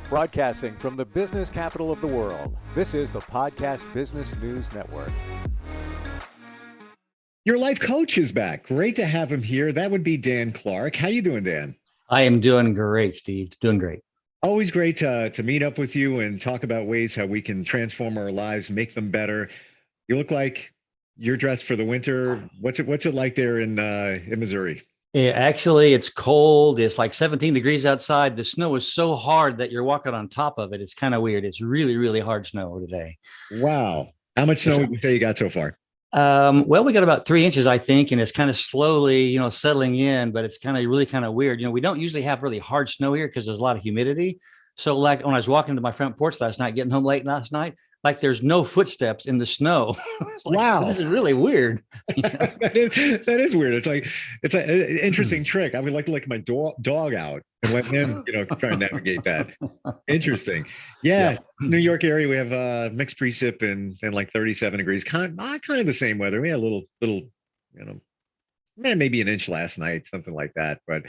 Broadcasting from the business capital of the world, this is the Podcast Business News Network. Your life coach is back. Great to have him here. That would be Dan Clark. How you doing, Dan? I am doing great, Steve. Doing great. Always great to meet up with you and talk about ways how we can transform our lives, make them better. You look like you're dressed for the winter. What's it like there in Missouri? Yeah, actually, it's cold. It's like 17 degrees outside. The snow is so hard that you're walking on top of it. It's kind of weird. It's really, really hard snow today. Wow. How much snow would you say you got so far? Well, we got about 3 inches, I think, and it's kind of slowly, settling in, but it's really kind of weird. We don't usually have really hard snow here because there's a lot of humidity. So like when I was walking to my front porch last night, getting home late last night, like there's no footsteps in the snow. Wow. This is really weird. that is weird. It's an interesting trick. I would like to let my dog out and let him, try and navigate that. Interesting. Yeah. New York area, we have mixed precip and like 37 degrees. Kind of the same weather. We had a little, maybe an inch last night, something like that. But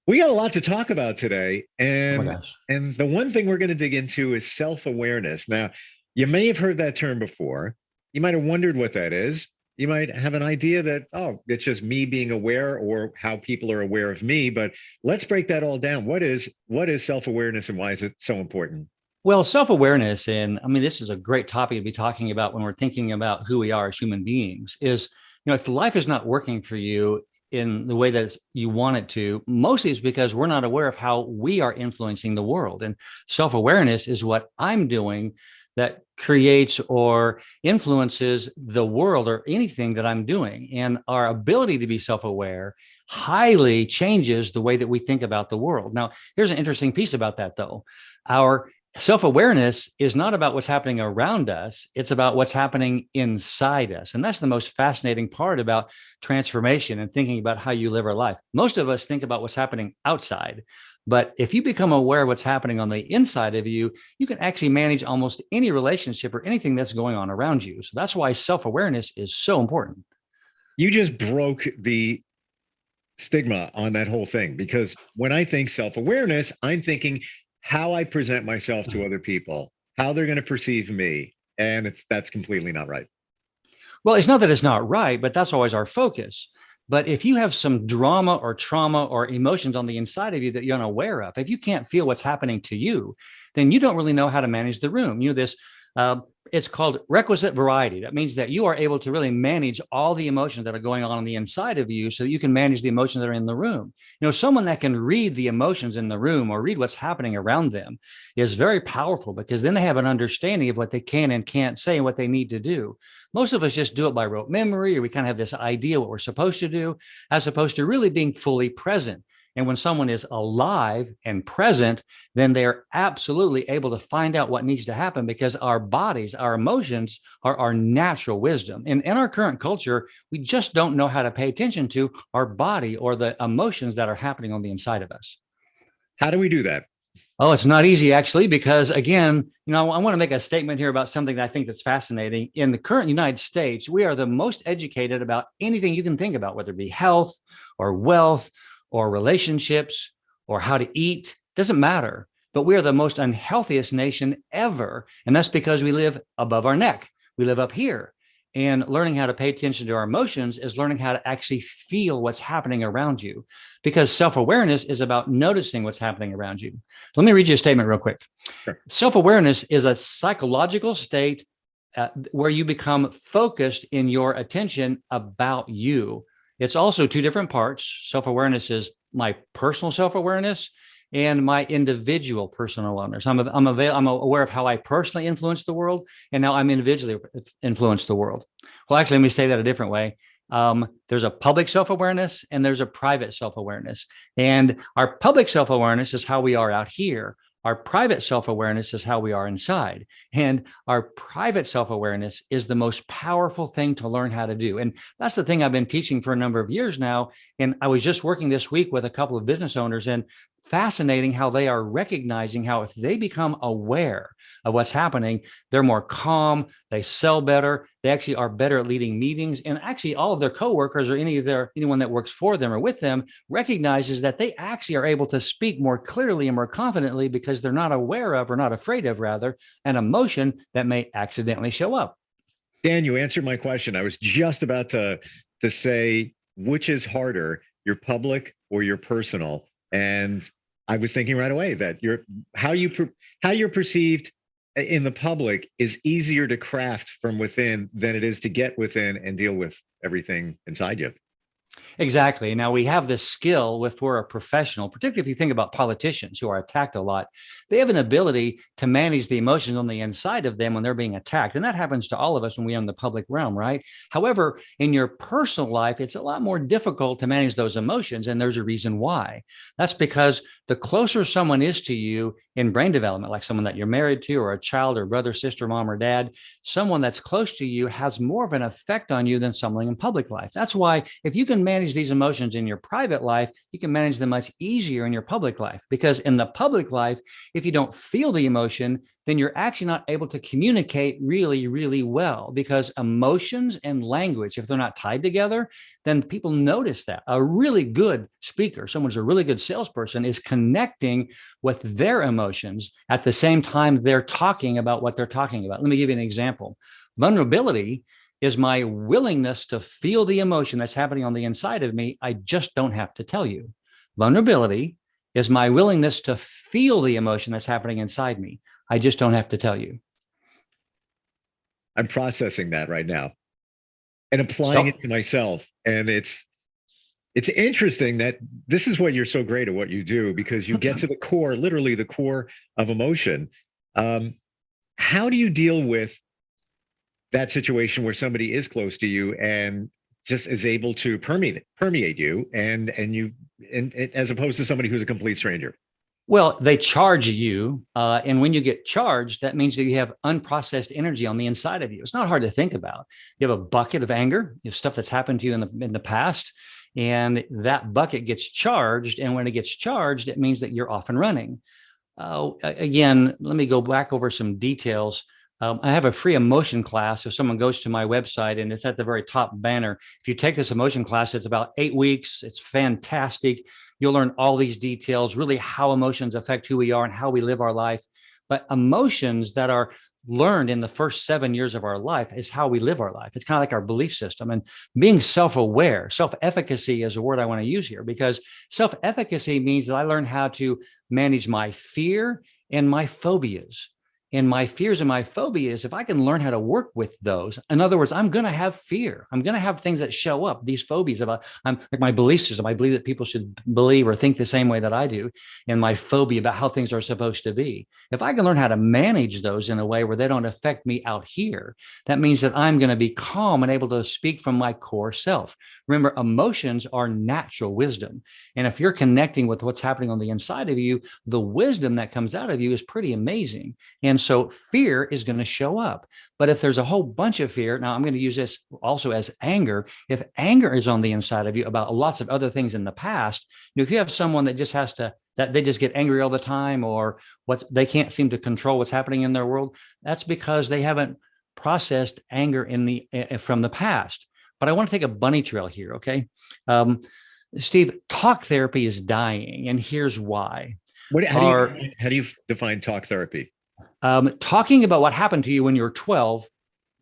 we got a lot to talk about today. And the one thing we're going to dig into is self-awareness. Now, you may have heard that term before. You might have wondered what that is. You might have an idea that, it's just me being aware or how people are aware of me. But let's break that all down. What is self-awareness and why is it so important? Well, self-awareness, and I mean, this is a great topic to be talking about when we're thinking about who we are as human beings, is, if life is not working for you in the way that you want it to, mostly it's because we're not aware of how we are influencing the world. And self-awareness is what I'm doing that creates or influences the world or anything that I'm doing. And our ability to be self-aware highly changes the way that we think about the world. Now, here's an interesting piece about that, though. Our self-awareness is not about what's happening around us. It's about what's happening inside us. And that's the most fascinating part about transformation and thinking about how you live our life. Most of us think about what's happening outside. But if you become aware of what's happening on the inside of you, you can actually manage almost any relationship or anything that's going on around you. So that's why self-awareness is so important. You just broke the stigma on that whole thing, because when I think self-awareness, I'm thinking how I present myself to other people, how they're going to perceive me. And that's completely not right. Well, it's not that it's not right, but that's always our focus. But if you have some drama or trauma or emotions on the inside of you that you're unaware of, if you can't feel what's happening to you, then you don't really know how to manage the room. It's called requisite variety. That means that you are able to really manage all the emotions that are going on the inside of you so that you can manage the emotions that are in the room. Someone that can read the emotions in the room or read what's happening around them is very powerful, because then they have an understanding of what they can and can't say and what they need to do. Most of us just do it by rote memory, or we kind of have this idea what we're supposed to do, as opposed to really being fully present. And when someone is alive and present, then they're absolutely able to find out what needs to happen, because our bodies, our emotions are our natural wisdom. And in our current culture, we just don't know how to pay attention to our body or the emotions that are happening on the inside of us. How do we do that? Oh, it's not easy, actually, because again, I want to make a statement here about something that I think that's fascinating. In the current United States, we are the most educated about anything you can think about, whether it be health or wealth or relationships or how to eat. Doesn't matter. But we are the most unhealthiest nation ever. And that's because we live above our neck. We live up here. And learning how to pay attention to our emotions is learning how to actually feel what's happening around you, because self-awareness is about noticing what's happening around you. Let me read you a statement real quick. Sure. Self-awareness is a psychological state where you become focused in your attention about you. It's also two different parts. Self-awareness is my personal self-awareness and my individual personal awareness. I'm aware of how I personally influence the world, and now I'm individually influence the world. Well, actually, let me say that a different way. There's a public self-awareness and there's a private self-awareness. And our public self-awareness is how we are out here. Our private self-awareness is how we are inside. And our private self-awareness is the most powerful thing to learn how to do. And that's the thing I've been teaching for a number of years now. And I was just working this week with a couple of business owners, and fascinating how they are recognizing how if they become aware of what's happening, they're more calm, they sell better, they actually are better at leading meetings. And actually all of their coworkers or anyone that works for them or with them recognizes that they actually are able to speak more clearly and more confidently because they're not aware of, or not afraid of rather, an emotion that may accidentally show up. Dan, you answered my question. I was just about to say, which is harder, your public or your personal? And I was thinking right away that how you're perceived in the public is easier to craft from within than it is to get within and deal with everything inside you. Exactly. Now we have this skill if we're a professional, particularly if you think about politicians who are attacked a lot, they have an ability to manage the emotions on the inside of them when they're being attacked. And that happens to all of us when we're in the public realm, right? However, in your personal life, it's a lot more difficult to manage those emotions. And there's a reason why. That's because the closer someone is to you in brain development, like someone that you're married to, or a child, or brother, sister, mom, or dad, someone that's close to you has more of an effect on you than someone in public life. That's why if you can manage these emotions in your private life, you can manage them much easier in your public life. Because in the public life, if you don't feel the emotion, then you're actually not able to communicate really, really well, because emotions and language, if they're not tied together, then people notice that. A really good speaker, someone who's a really good salesperson, is connecting with their emotions at the same time they're talking about what they're talking about. Let me give you an example. Vulnerability is my willingness to feel the emotion that's happening on the inside of me. I just don't have to tell you. Vulnerability is my willingness to feel the emotion that's happening inside me. I just don't have to tell you. I'm processing that right now and applying it to myself. And it's interesting that this is what you're so great at what you do, because you get to the core, literally the core of emotion. How do you deal with that situation where somebody is close to you and just is able to permeate you and as opposed to somebody who's a complete stranger? Well, they charge you. And when you get charged, that means that you have unprocessed energy on the inside of you. It's not hard to think about. You have a bucket of anger, you have stuff that's happened to you in the past, and that bucket gets charged. And when it gets charged, it means that you're off and running. Again, let me go back over some details. I have a free emotion class. If someone goes to my website, and it's at the very top banner, if you take this emotion class, it's about 8 weeks. It's fantastic. You'll learn all these details, really how emotions affect who we are and how we live our life. But emotions that are learned in the first 7 years of our life is how we live our life. It's kind of like our belief system. And being self-aware, self-efficacy is a word I want to use here, because self-efficacy means that I learn how to manage my fear and my phobias. And my fears and my phobias, if I can learn how to work with those, in other words, I'm going to have fear. I'm going to have things that show up, these phobias about, I'm like my belief system. I believe that people should believe or think the same way that I do. And my phobia about how things are supposed to be. If I can learn how to manage those in a way where they don't affect me out here, that means that I'm going to be calm and able to speak from my core self. Remember, emotions are natural wisdom. And if you're connecting with what's happening on the inside of you, the wisdom that comes out of you is pretty amazing. And so fear is going to show up. But if there's a whole bunch of fear, now I'm going to use this also as anger. If anger is on the inside of you about lots of other things in the past, if you have someone that just that they just get angry all the time, or they can't seem to control what's happening in their world, that's because they haven't processed anger from the past. But I want to take a bunny trail here, okay? Steve, talk therapy is dying, and here's why. How do you define talk therapy? Talking about what happened to you when you were 12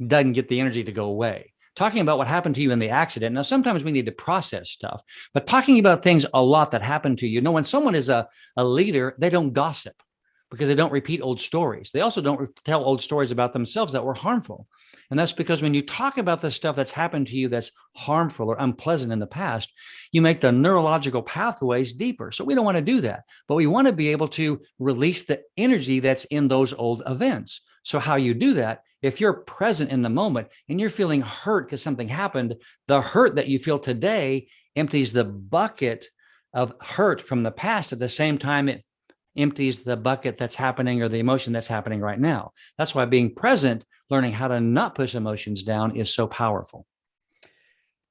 doesn't get the energy to go away. Talking about what happened to you in the accident. Now, sometimes we need to process stuff, but talking about things a lot that happened to you. When someone is a leader, they don't gossip because they don't repeat old stories. They also don't tell old stories about themselves that were harmful. And that's because when you talk about the stuff that's happened to you that's harmful or unpleasant in the past, you make the neurological pathways deeper. So we don't want to do that, but we want to be able to release the energy that's in those old events. So how you do that, if you're present in the moment and you're feeling hurt because something happened, the hurt that you feel today empties the bucket of hurt from the past at the same time it empties the bucket that's happening, or the emotion that's happening right now. That's why being present, learning how to not push emotions down, is so powerful.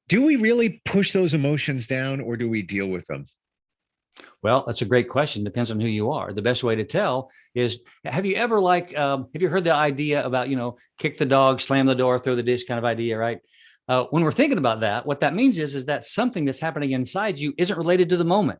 Do we really push those emotions down, or do we deal with them? Well, that's a great question. Depends on who you are. The best way to tell is, have you ever have you heard the idea about, kick the dog, slam the door, throw the dish kind of idea, right? When we're thinking about that, what that means is that something that's happening inside you isn't related to the moment.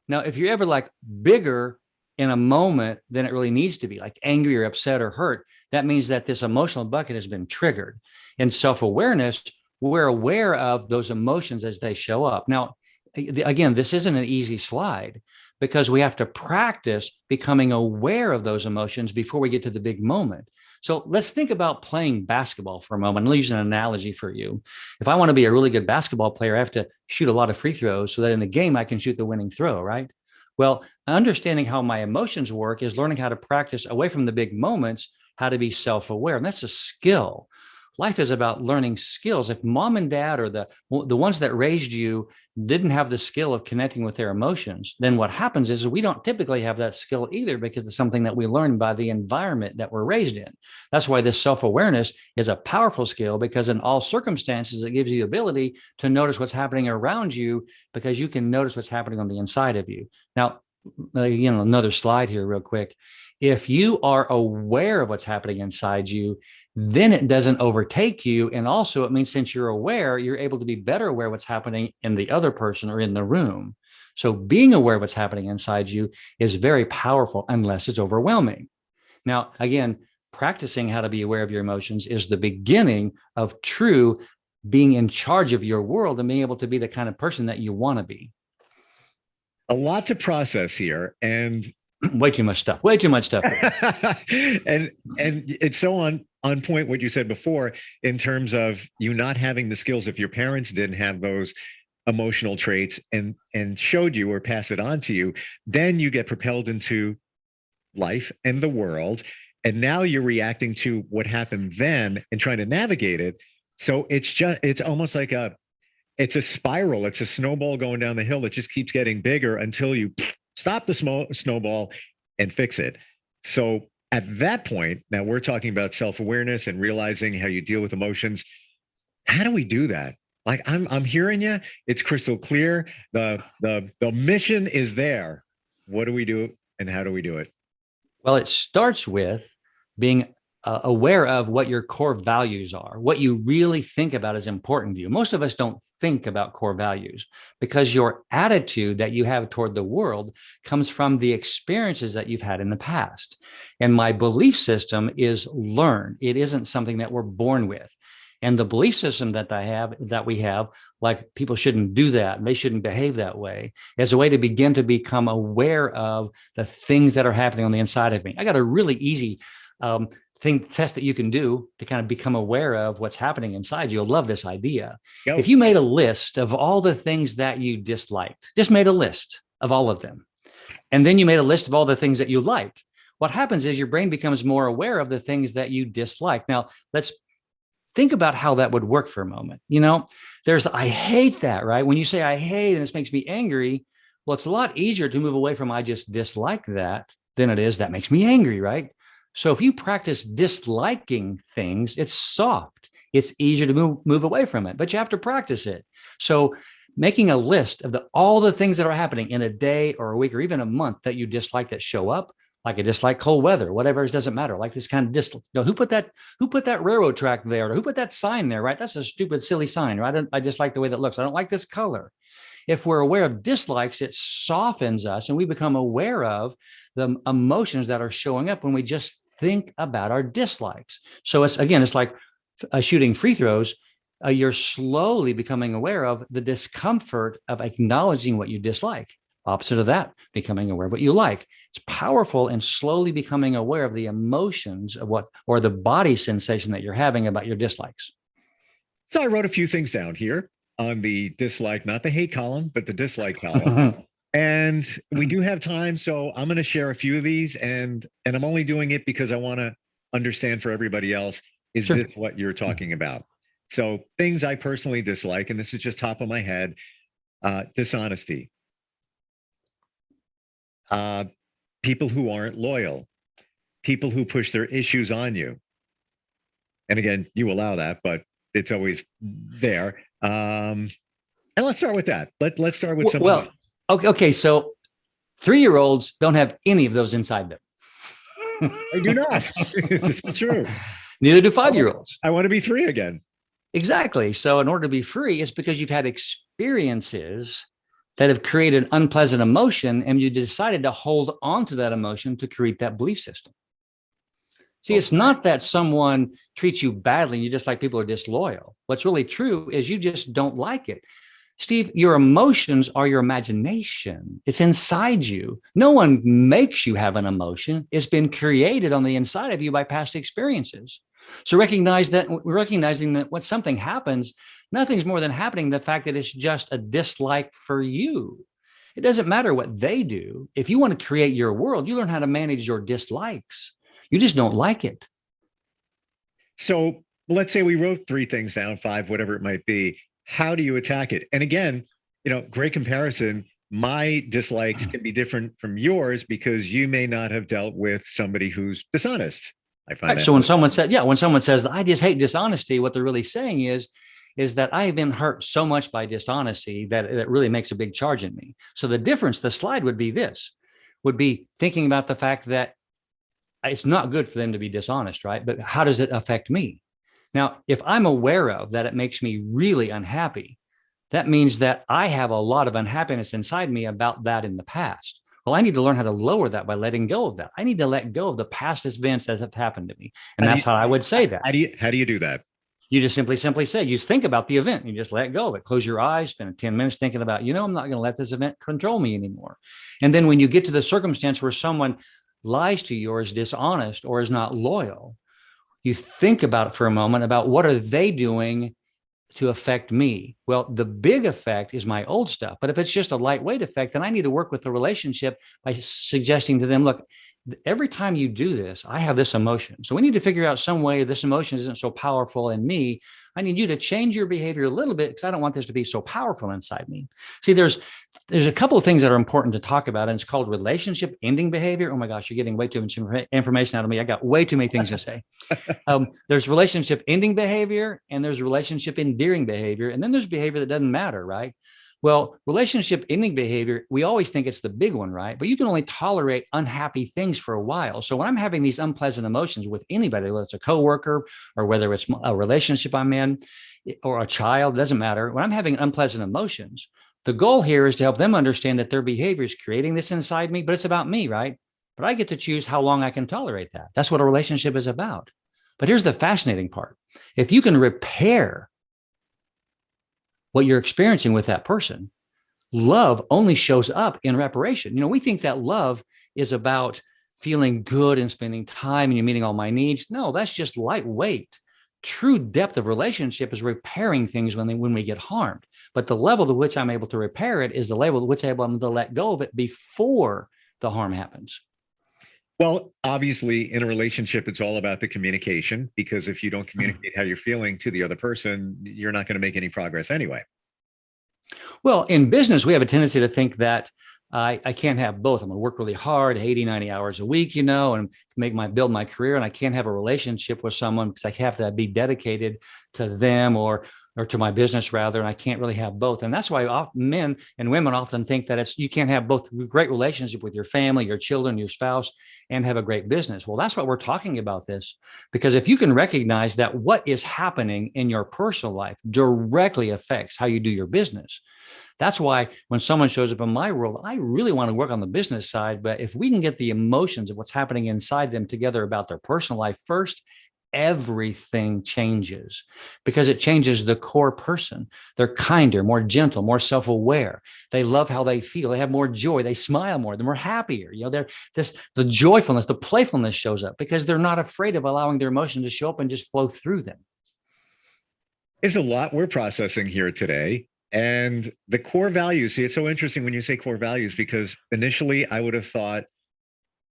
Now, if you're ever like bigger in a moment than it really needs to be, like angry or upset or hurt, that means that this emotional bucket has been triggered. In self-awareness, we're aware of those emotions as they show up. Now, again, this isn't an easy slide because we have to practice becoming aware of those emotions before we get to the big moment. So let's think about playing basketball for a moment. I'll use an analogy for you. If I want to be a really good basketball player, I have to shoot a lot of free throws so that in the game I can shoot the winning throw, right? Well, understanding how my emotions work is learning how to practice away from the big moments, how to be self-aware. And that's a skill. Life is about learning skills. If mom and dad or the ones that raised you didn't have the skill of connecting with their emotions, then what happens is we don't typically have that skill either because it's something that we learn by the environment that we're raised in. That's why this self-awareness is a powerful skill, because in all circumstances, it gives you the ability to notice what's happening around you because you can notice what's happening on the inside of you. Now, another slide here real quick. If you are aware of what's happening inside you, then it doesn't overtake you. And also it means since you're aware, you're able to be better aware of what's happening in the other person or in the room. So being aware of what's happening inside you is very powerful unless it's overwhelming. Now, again, practicing how to be aware of your emotions is the beginning of true being in charge of your world and being able to be the kind of person that you want to be. A lot to process here, and way too much stuff. and it's so on point what you said before in terms of you not having the skills. If your parents didn't have those emotional traits and showed you or pass it on to you, then you get propelled into life and the world, and now you're reacting to what happened then and trying to navigate it. So it's almost like it's a spiral. It's a snowball going down the hill that just keeps getting bigger until you stop the snowball and fix it. So at that point, now we're talking about self-awareness and realizing how you deal with emotions. How do we do that? Like I'm hearing you. It's crystal clear. The mission is there. What do we do and how do we do it? Well, it starts with being aware of what your core values are, what you really think about is important to you. Most of us don't think about core values because your attitude that you have toward the world comes from the experiences that you've had in the past. And my belief system is learned. It isn't something that we're born with. And the belief system that we have, like people shouldn't do that, and they shouldn't behave that way, is a way to begin to become aware of the things that are happening on the inside of me. I got a really easy test that you can do to kind of become aware of what's happening inside you. You'll love this idea. Go. If you made a list of all the things that you disliked, just made a list of all of them, and then you made a list of all the things that you liked, what happens is your brain becomes more aware of the things that you dislike. Now, let's think about how that would work for a moment. There's, I hate that, right? When you say I hate and this makes me angry, well, it's a lot easier to move away from I just dislike that than it is that makes me angry, right? So if you practice disliking things, it's soft. It's easier to move away from it, but you have to practice it. So making a list of all the things that are happening in a day or a week or even a month that you dislike that show up, like I dislike cold weather, whatever, it doesn't matter. Like this kind of dislike. Who put that railroad track there? Or who put that sign there, right? That's a stupid, silly sign, right? I just like the way that looks. I don't like this color. If we're aware of dislikes, it softens us and we become aware of the emotions that are showing up when we just think about our dislikes. So it's like shooting free throws. You're slowly becoming aware of the discomfort of acknowledging what you dislike. Opposite of that, becoming aware of what you like. It's powerful and slowly becoming aware of the emotions of or the body sensation that you're having about your dislikes. So I wrote a few things down here on the dislike, not the hate column, but the dislike column. And we do have time, so I'm going to share a few of these, and I'm only doing it because I want to understand for everybody else, is Sure. this what you're talking about? So things I personally dislike, and this is just top of my head, dishonesty, people who aren't loyal, people who push their issues on you. And again, you allow that, but it's always there. And let's start with that. Let's start with something else. Okay. So 3-year-olds don't have any of those inside them. I do not. This is true. Neither do 5-year-olds. I want to be 3 again. Exactly. So in order to be free, it's because you've had experiences that have created unpleasant emotion, and you decided to hold on to that emotion to create that belief system. See, it's not that someone treats you badly and you just like people are disloyal. What's really true is you just don't like it. Steve, your emotions are your imagination. It's inside you. No one makes you have an emotion. It's been created on the inside of you by past experiences. So recognizing that when something happens, nothing's more than happening the fact that it's just a dislike for you. It doesn't matter what they do. If you want to create your world, you learn how to manage your dislikes. You just don't like it. So let's say we wrote 3 things down, 5, whatever it might be. How do you attack it? And again, great comparison. My dislikes can be different from yours because you may not have dealt with somebody who's dishonest. I find that. So when someone says, I just hate dishonesty, what they're really saying is that I have been hurt so much by dishonesty that it really makes a big charge in me. So the difference, the slide would be thinking about the fact that it's not good for them to be dishonest, right? But how does it affect me? Now, if I'm aware of that it makes me really unhappy, that means that I have a lot of unhappiness inside me about that in the past. Well, I need to learn how to lower that by letting go of that. I need to let go of the past events that have happened to me. And that's how I would say that. How do you do that? You just simply say, you think about the event, you just let go of it. Close your eyes, spend 10 minutes thinking about, I'm not going to let this event control me anymore. And then when you get to the circumstance where someone lies to you or is dishonest or is not loyal, you think about it for a moment about what are they doing to affect me? Well, the big effect is my old stuff. But if it's just a lightweight effect, then I need to work with the relationship by suggesting to them, look, every time you do this, I have this emotion. So we need to figure out some way this emotion isn't so powerful in me. I need you to change your behavior a little bit because I don't want this to be so powerful inside me. See, there's a couple of things that are important to talk about, and it's called relationship ending behavior. Oh my gosh, you're getting way too much information out of me. I got way too many things to say. There's relationship ending behavior, and there's relationship endearing behavior, and then there's behavior that doesn't matter, right? Well, relationship ending behavior, we always think it's the big one, right? But you can only tolerate unhappy things for a while. So when I'm having these unpleasant emotions with anybody, whether it's a coworker or whether it's a relationship I'm in or a child, doesn't matter. When I'm having unpleasant emotions, the goal here is to help them understand that their behavior is creating this inside me, but it's about me, right? But I get to choose how long I can tolerate that. That's what a relationship is about. But here's the fascinating part. If you can repair what you're experiencing with that person, love only shows up in reparation. We think that love is about feeling good and spending time and you meeting all my needs. No, that's just lightweight. True depth of relationship is repairing things when we get harmed. But the level to which I'm able to repair it is the level to which I'm able to let go of it before the harm happens. Well, obviously, in a relationship, it's all about the communication, because if you don't communicate how you're feeling to the other person, you're not going to make any progress anyway. Well, in business, we have a tendency to think that I can't have both. I'm going to work really hard, 80, 90 hours a week, and build my career. And I can't have a relationship with someone because I have to be dedicated to them or to my business rather. And I can't really have both. And that's why men and women often think that you can't have both great relationship with your family, your children, your spouse, and have a great business. Well, that's what we're talking about this, because if you can recognize that what is happening in your personal life directly affects how you do your business. That's why when someone shows up in my world, I really want to work on the business side. But if we can get the emotions of what's happening inside them together about their personal life first, everything changes, because it changes the core person. They're kinder, more gentle, more self-aware. They love how they feel. They have more joy. They smile more. They're more happier. The joyfulness, the playfulness shows up because they're not afraid of allowing their emotions to show up and just flow through them. There's a lot we're processing here today. And the core values, see, it's so interesting when you say core values, because initially I would have thought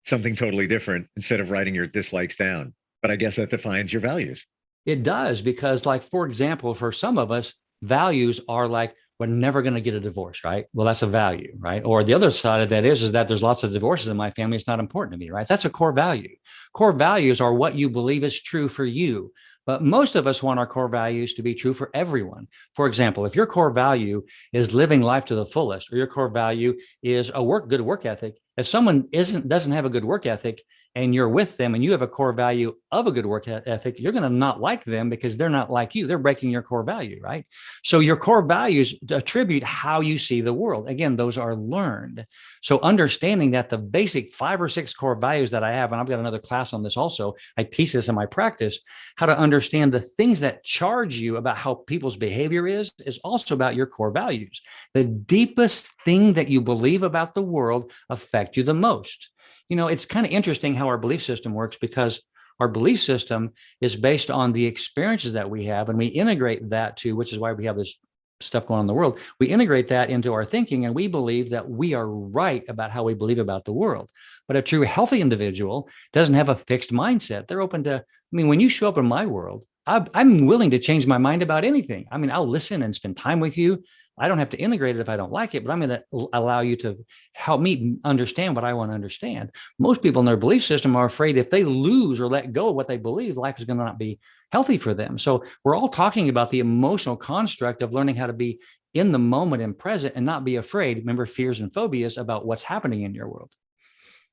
something totally different instead of writing your dislikes down. But I guess that defines your values. It does, because for example, for some of us, values are like, we're never going to get a divorce, right? Well, that's a value, right? Or the other side of that is that there's lots of divorces in my family. It's not important to me, right? That's a core value. Core values are what you believe is true for you. But most of us want our core values to be true for everyone. For example, if your core value is living life to the fullest, or your core value is a good work ethic, if someone doesn't have a good work ethic and you're with them and you have a core value of a good work ethic, you're going to not like them because they're not like you. They're breaking your core value, right? So your core values attribute how you see the world. Again, those are learned. So understanding that the basic 5 or 6 core values that I have, and I've got another class on this also, I teach this in my practice, how to understand the things that charge you about how people's behavior is also about your core values. The deepest thing that you believe about the world affect you the most. It's kind of interesting how our belief system works, because our belief system is based on the experiences that we have, and we integrate that to, which is why we have this stuff going on in the world. We integrate that into our thinking, and we believe that we are right about how we believe about the world. But a true healthy individual doesn't have a fixed mindset. They're open to, when you show up in my world, I'm willing to change my mind about anything. I'll listen and spend time with you. I don't have to integrate it if I don't like it, but I'm going to allow you to help me understand what I want to understand. Most people in their belief system are afraid if they lose or let go of what they believe, life is going to not be healthy for them. So we're all talking about the emotional construct of learning how to be in the moment and present and not be afraid. Remember, fears and phobias about what's happening in your world.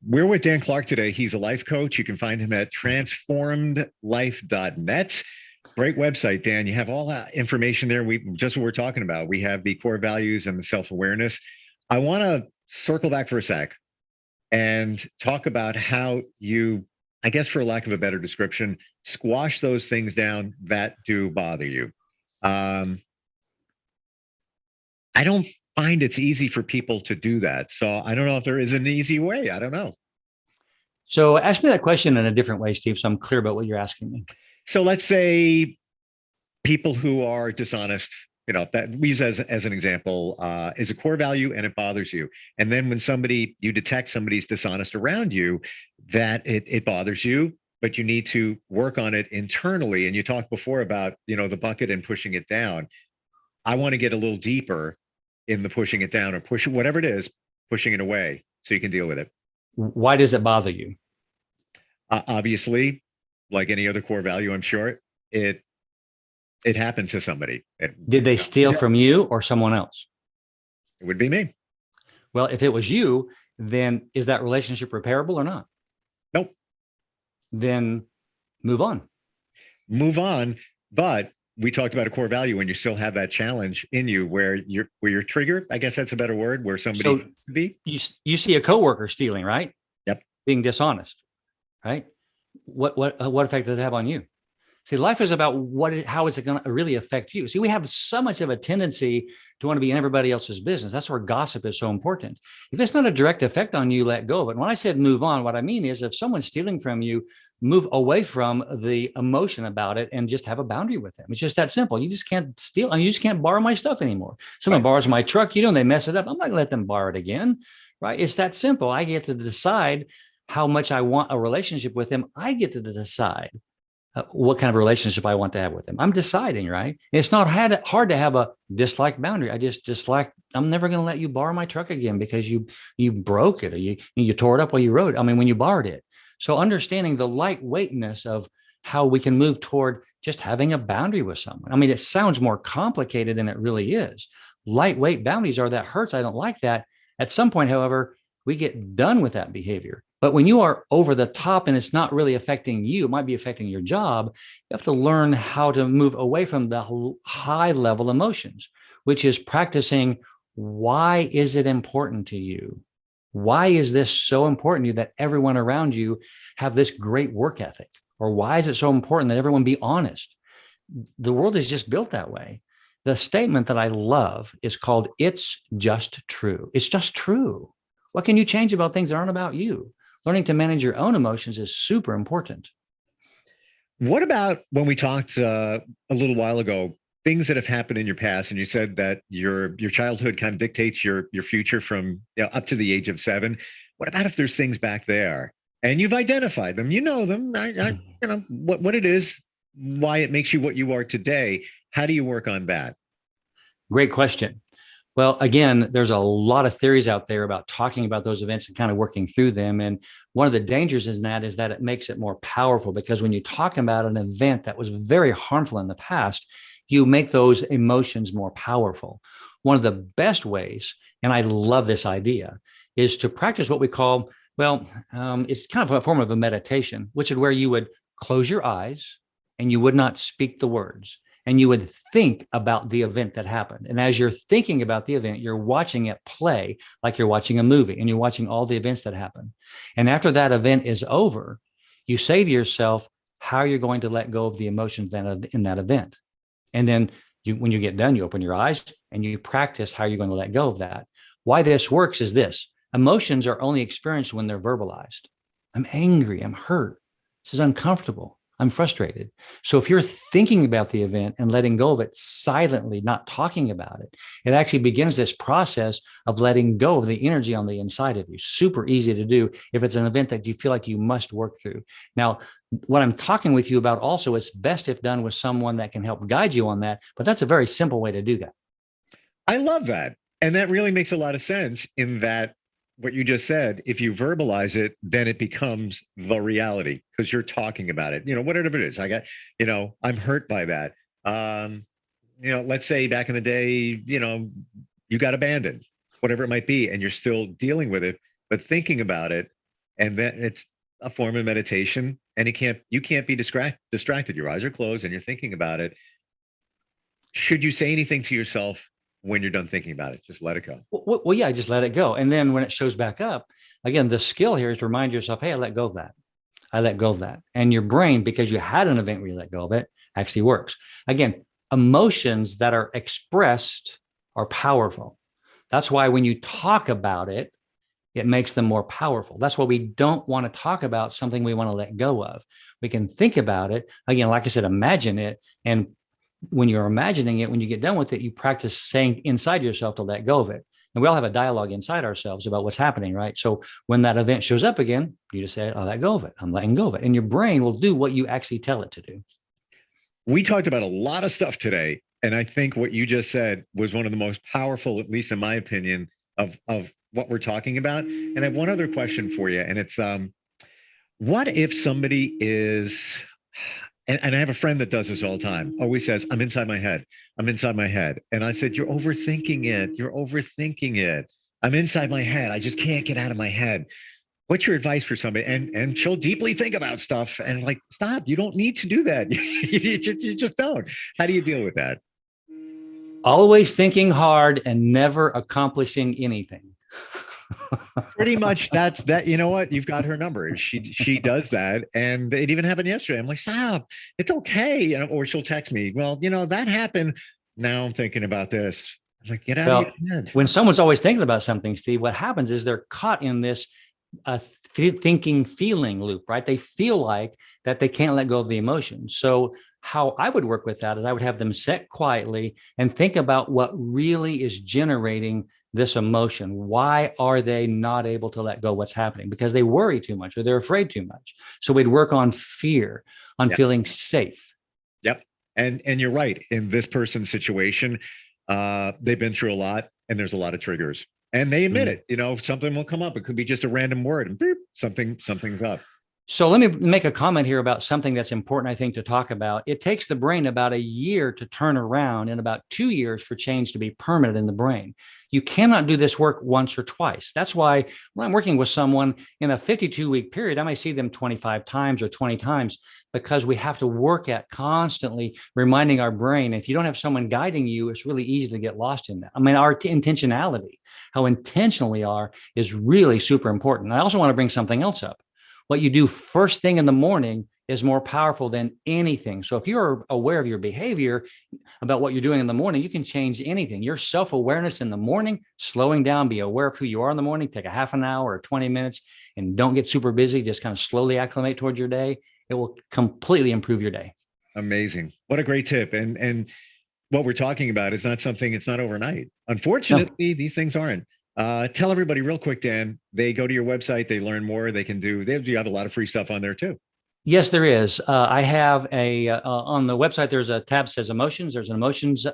We're with Dan Clark today. He's a life coach. You can find him at transformedlife.net. Great website, Dan. You have all that information there. Just what we're talking about. We have the core values and the self-awareness. I want to circle back for a sec and talk about how you, I guess for lack of a better description, squash those things down that do bother you. I don't find it's easy for people to do that. So I don't know if there is an easy way. I don't know. So ask me that question in a different way, Steve, so I'm clear about what you're asking me. So let's say people who are dishonest, that we use as an example, is a core value and it bothers you. And then when you detect somebody's dishonest around you, that it bothers you, but you need to work on it internally. And you talked before about, the bucket and pushing it down. I want to get a little deeper in the pushing it down or whatever it is, pushing it away so you can deal with it. Why does it bother you? Obviously, like any other core value, I'm sure it happened to somebody. Did they steal from you or someone else? It would be me. Well, if it was you, then is that relationship repairable or not? Nope. Then move on. Move on. But we talked about a core value when you still have that challenge in you where you're triggered. I guess that's a better word, where somebody could be. You see a coworker stealing, right? Yep. Being dishonest, right? What effect does it have on you? See, life is about how is it going to really affect you? See, we have so much of a tendency to want to be in everybody else's business. That's where gossip is so important. If it's not a direct effect on you, let go of it. When I said move on, what I mean is if someone's stealing from you, move away from the emotion about it and just have a boundary with them. It's just that simple. You just can't steal. You just can't borrow my stuff anymore. Someone borrows my truck, they mess it up. I'm not going to let them borrow it again, right? It's that simple. I get to decide how much I want a relationship with them. I get to decide what kind of relationship I want to have with them. I'm deciding, right? It's not hard to have a dislike boundary. I just dislike, I'm never going to let you borrow my truck again because you broke it or you tore it up while you rode. When you borrowed it. So understanding the lightweightness of how we can move toward just having a boundary with someone. It sounds more complicated than it really is. Lightweight boundaries are that hurts. I don't like that. At some point, however, we get done with that behavior. But when you are over the top and it's not really affecting you, it might be affecting your job, you have to learn how to move away from the high level emotions, which is practicing, why is it important to you? Why is this so important to you that everyone around you have this great work ethic? Or why is it so important that everyone be honest? The world is just built that way. The statement that I love is called, it's just true. It's just true. What can you change about things that aren't about you? Learning to manage your own emotions is super important. What about when we talked a little while ago, things that have happened in your past, and you said that your childhood kind of dictates your future from up to the age of 7. What about if there's things back there and you've identified them, them, what it is, why it makes you what you are today? How do you work on that? Great question. Well, again, there's a lot of theories out there about talking about those events and kind of working through them. And one of the dangers is that it makes it more powerful, because when you talk about an event that was very harmful in the past, you make those emotions more powerful. One of the best ways, and I love this idea, is to practice what we call, it's kind of a form of a meditation, which is where you would close your eyes and you would not speak the words, and you would think about the event that happened. And as you're thinking about the event, you're watching it play like you're watching a movie, and you're watching all the events that happen. And after that event is over, you say to yourself how you're going to let go of the emotions in that event. And then when you get done, you open your eyes and you practice how you're going to let go of that. Why this works is this: emotions are only experienced when they're verbalized. I'm angry, I'm hurt, this is uncomfortable, I'm frustrated. So if you're thinking about the event and letting go of it silently, not talking about it, it actually begins this process of letting go of the energy on the inside of you. Super easy to do if it's an event that you feel like you must work through. Now, what I'm talking with you about also is best if done with someone that can help guide you on that, but that's a very simple way to do that. I love that. And that really makes a lot of sense in that what you just said, if you verbalize it, then it becomes the reality because you're talking about it. Whatever it is, I'm hurt by that. Let's say back in the day, you got abandoned, whatever it might be, and you're still dealing with it, but thinking about it, and then it's a form of meditation, and you can't be distracted. Your eyes are closed and you're thinking about it. Should you say anything to yourself when you're done thinking about it? Just let it go. Well, yeah, just let it go. And then when it shows back up, again, the skill here is to remind yourself, hey, I let go of that. I let go of that. And your brain, because you had an event where you let go of it, actually works. Again, emotions that are expressed are powerful. That's why when you talk about it, it makes them more powerful. That's why we don't want to talk about something we want to let go of. We can think about it. Again, like I said, imagine it. And when you're imagining it, when you get done with it, you practice saying inside yourself to let go of it. And we all have a dialogue inside ourselves about what's happening, right? So when that event shows up again, you just say, I let go of it. I'm letting go of it. And your brain will do what you actually tell it to do. We talked about a lot of stuff today. And I think what you just said was one of the most powerful, at least in my opinion, of what we're talking about. And I have one other question for you. And it's, what if somebody is... And I have a friend that does this all the time, always says, I'm inside my head. I'm inside my head. And I said, you're overthinking it. You're overthinking it. I'm inside my head. I just can't get out of my head. What's your advice for somebody? And she'll deeply think about stuff and like, stop, you don't need to do that. You just don't. How do you deal with that? Always thinking hard and never accomplishing anything. Pretty much that's that. You know what? You've got her number. She does that. And it even happened yesterday. I'm like, stop, it's okay. Or she'll text me, well, that happened. Now I'm thinking about this. I'm like, get out of your head. When someone's always thinking about something, Steve, what happens is they're caught in this thinking feeling loop, right? They feel like that they can't let go of the emotion. So how I would work with that is I would have them sit quietly and think about what really is generating this emotion. Why are they not able to let go of what's happening? Because they worry too much or they're afraid too much. So we'd work on fear, on feeling safe. Yep. And you're right. In this person's situation, they've been through a lot and there's a lot of triggers. And they admit it, something will come up. It could be just a random word and boop, something's up. So let me make a comment here about something that's important, I think, to talk about. It takes the brain about a year to turn around and about 2 years for change to be permanent in the brain. You cannot do this work once or twice. That's why when I'm working with someone in a 52-week period, I might see them 25 times or 20 times because we have to work at constantly reminding our brain. If you don't have someone guiding you, it's really easy to get lost in that. I mean, our intentionality, how intentional we are, is really super important. I also want to bring something else up. What you do first thing in the morning is more powerful than anything. So if you're aware of your behavior about what you're doing in the morning, you can change anything. Your self-awareness in the morning, slowing down, be aware of who you are in the morning, take a half an hour or 20 minutes and don't get super busy. Just kind of slowly acclimate towards your day. It will completely improve your day. Amazing. What a great tip. And what we're talking about is not something, it's not overnight. Unfortunately, these things aren't. Tell everybody real quick, Dan, they go to your website, they learn more, you have a lot of free stuff on there too. Yes, there is. I have on the website, there's a tab that says emotions. There's an emotions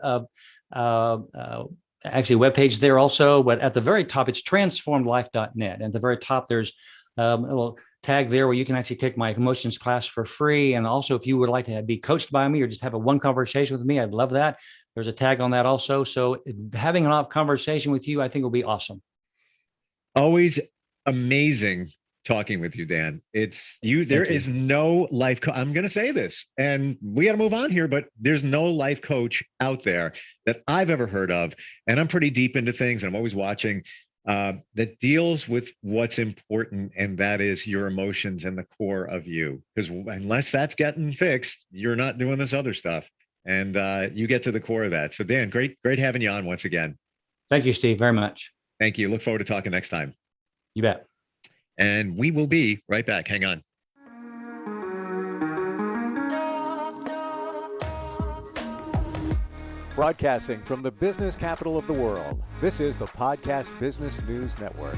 actually a webpage there also, but at the very top, it's transformedlife.net. And at the very top, there's a little tag there where you can actually take my emotions class for free. And also, if you would like to be coached by me or just have a one conversation with me, I'd love that. There's a tag on that also. So having a conversation with you, I think will be awesome. Always amazing talking with you, Dan. It's you. There is no life. I'm going to say this, and we got to move on here, but there's no life coach out there that I've ever heard of. And I'm pretty deep into things, and I'm always watching that deals with what's important, and that is your emotions and the core of you. Because unless that's getting fixed, you're not doing this other stuff, and you get to the core of that. So, Dan, great having you on once again. Thank you, Steve, very much. Thank you. Look forward to talking next time. You bet. And we will be right back. Hang on. Broadcasting from the business capital of the world, this is the Podcast Business News Network.